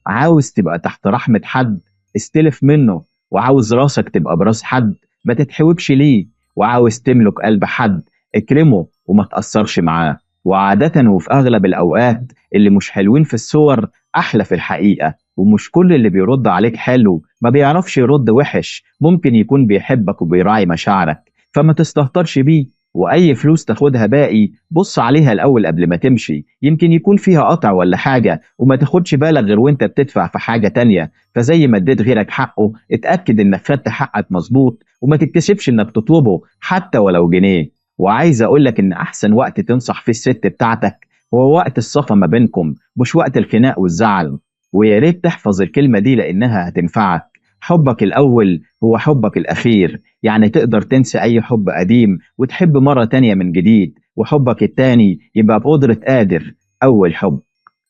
عاوز تبقى تحت رحمة حد؟ استلف منه. وعاوز راسك تبقى براس حد؟ ما تتحوجش ليه. وعاوز تملك قلب حد؟ اكرمه وما تأثرش معاه. وعادة وفي أغلب الأوقات اللي مش حلوين في الصور أحلى في الحقيقة. ومش كل اللي بيرد عليك حلو، ما بيعرفش يرد وحش، ممكن يكون بيحبك وبيراعي مشاعرك، فما تستهترش بيه. وأي فلوس تاخدها باقي بص عليها الأول قبل ما تمشي، يمكن يكون فيها قطع ولا حاجة، وما تاخدش بالك غير وانت بتدفع في حاجة تانية. فزي ما اديت غيرك حقه، اتأكد انك خدت حقك مظبوط، وما تتكسفش انك تطلبه حتى ولو جنيه. وعايز اقولك ان احسن وقت تنصح فيه الست بتاعتك هو وقت الصفا ما بينكم، مش وقت الخناق والزعل. ويا ريت تحفظ الكلمة دي لانها هتنفعك. حبك الاول هو حبك الاخير. يعني تقدر تنسى اي حب قديم وتحب مرة تانية من جديد، وحبك التاني يبقى بقدرة قادر. اول حب.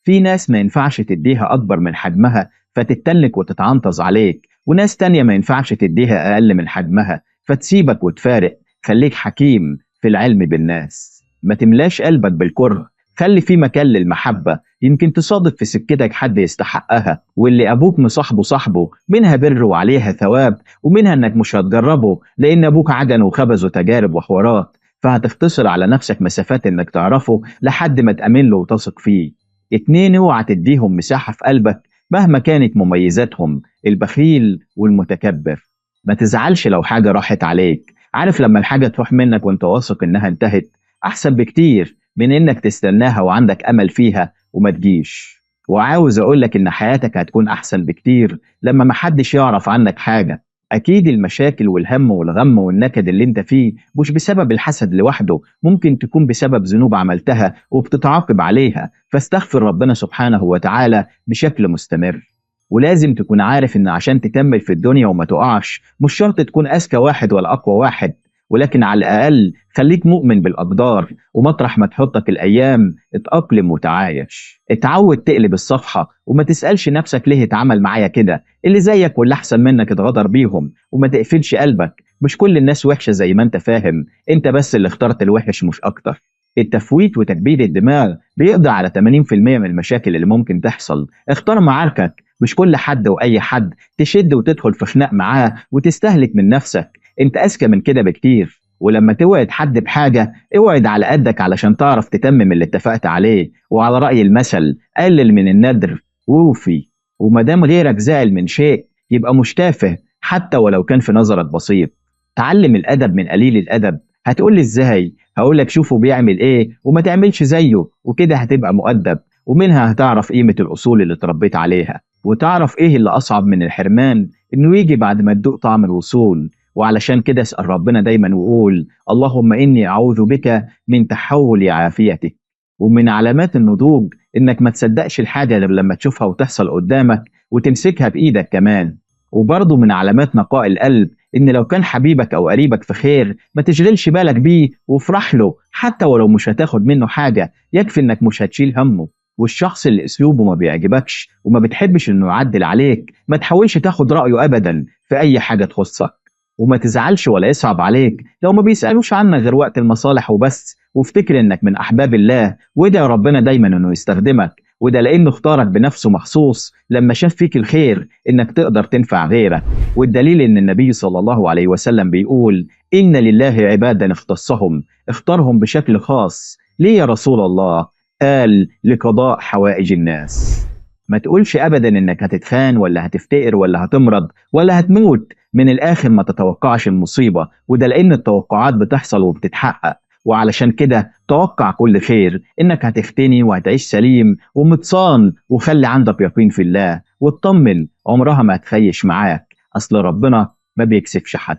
في ناس ما ينفعش تديها اكبر من حجمها فتتنك وتتعنطز عليك، وناس تانية ما ينفعش تديها اقل من حجمها فتسيبك وتفارق. خليك حكيم في العلم بالناس، ما تملاش قلبك بالكره. خلي في مكان للمحبة، يمكن تصادف في سكتك حد يستحقها. واللي أبوك مصاحبه صاحبه، منها بر وعليها ثواب، ومنها إنك مش هتجربه لأن أبوك عدن وخبز تجارب وحوارات، فهتختصر على نفسك مسافات إنك تعرفه لحد ما تأمن له وتثق فيه. اتنين، اوعى تديهم مساحة في قلبك مهما كانت مميزاتهم: البخيل والمتكبر. ما تزعلش لو حاجة راحت عليك. عارف لما الحاجة تروح منك وانت واثق انها انتهت، احسن بكتير من انك تستناها وعندك امل فيها وما تجيش. وعاوز اقولك ان حياتك هتكون احسن بكتير لما محدش يعرف عنك حاجة. اكيد المشاكل والهم والغم والنكد اللي انت فيه مش بسبب الحسد لوحده، ممكن تكون بسبب ذنوب عملتها وبتتعاقب عليها، فاستغفر ربنا سبحانه وتعالى بشكل مستمر. ولازم تكون عارف ان عشان تكمل في الدنيا وما تقعش، مش شرط تكون اذكى واحد ولا اقوى واحد، ولكن على الاقل خليك مؤمن بالاقدار، ومطرح ما تحطك الايام اتاقلم وتعايش. اتعود تقلب الصفحه وما تسالش نفسك ليه اتعمل معايا كده، اللي زيك واللي احسن منك اتغدر بيهم. وما تقفلش قلبك، مش كل الناس وحشه زي ما انت فاهم، انت بس اللي اخترت الوحش مش اكتر. التفويت وتكبير الدماغ بيقضي على 80% من المشاكل اللي ممكن تحصل. اختار معاركك، مش كل حد واي حد تشد وتدخل في خناق معاه وتستهلك من نفسك. انت اذكى من كده بكتير. ولما توعد حد بحاجة، اوعد على قدك علشان تعرف تتمم اللي اتفقت عليه. وعلى رأي المثل: قلل من الندر ووفي. ومادام غيرك زعل من شيء، يبقى مش تافه حتى ولو كان في نظرك بسيط. تعلم الأدب من قليل الأدب. هتقولي ازاي؟ هقولك شوفه بيعمل ايه وما تعملش زيه، وكده هتبقى مؤدب. ومنها هتعرف قيمة الأصول اللي اتربيت عليها، وتعرف ايه اللي أصعب من الحرمان: انه يجي بعد ما تدوق طعم الوصول. وعلشان كده اسأل ربنا دايما وقول: اللهم إني أعوذ بك من تحول عافيتك. ومن علامات النضوج إنك ما تصدقش الحاجة غير لما تشوفها وتحصل قدامك وتمسكها بإيدك كمان. وبرضه من علامات نقاء القلب إن لو كان حبيبك أو قريبك في خير، ما تشغلش بالك بيه وافرح له حتى ولو مش هتاخد منه حاجة، يكفي إنك مش هتشيل همه. والشخص اللي أسلوبه ما بيعجبكش وما بتحبش إنه يعدل عليك، ما تحاولش تاخد رأيه أبدا في أي حاجة تخصك. وما تزعلش ولا يصعب عليك لو ما بيسألوش عنك غير وقت المصالح وبس، وافتكر انك من احباب الله، وادعي ربنا دايما انه يستخدمك، وده لانه اختارك بنفسه مخصوص لما شاف فيك الخير انك تقدر تنفع غيرك. والدليل ان النبي صلى الله عليه وسلم بيقول: ان لله عبادا اختصهم، اختارهم بشكل خاص. ليه يا رسول الله؟ قال: لقضاء حوائج الناس. ما تقولش ابدا انك هتتخان ولا هتفتقر ولا هتمرض ولا هتموت. من الاخر ما تتوقعش المصيبة، وده لان التوقعات بتحصل وبتتحقق. وعلشان كده توقع كل خير، انك هتختني وهتعيش سليم ومتصان، وخلي عندك يقين في الله واطمن، عمرها ما هتخيش معاك، اصل ربنا ما بيكسفش حد.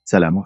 سلام.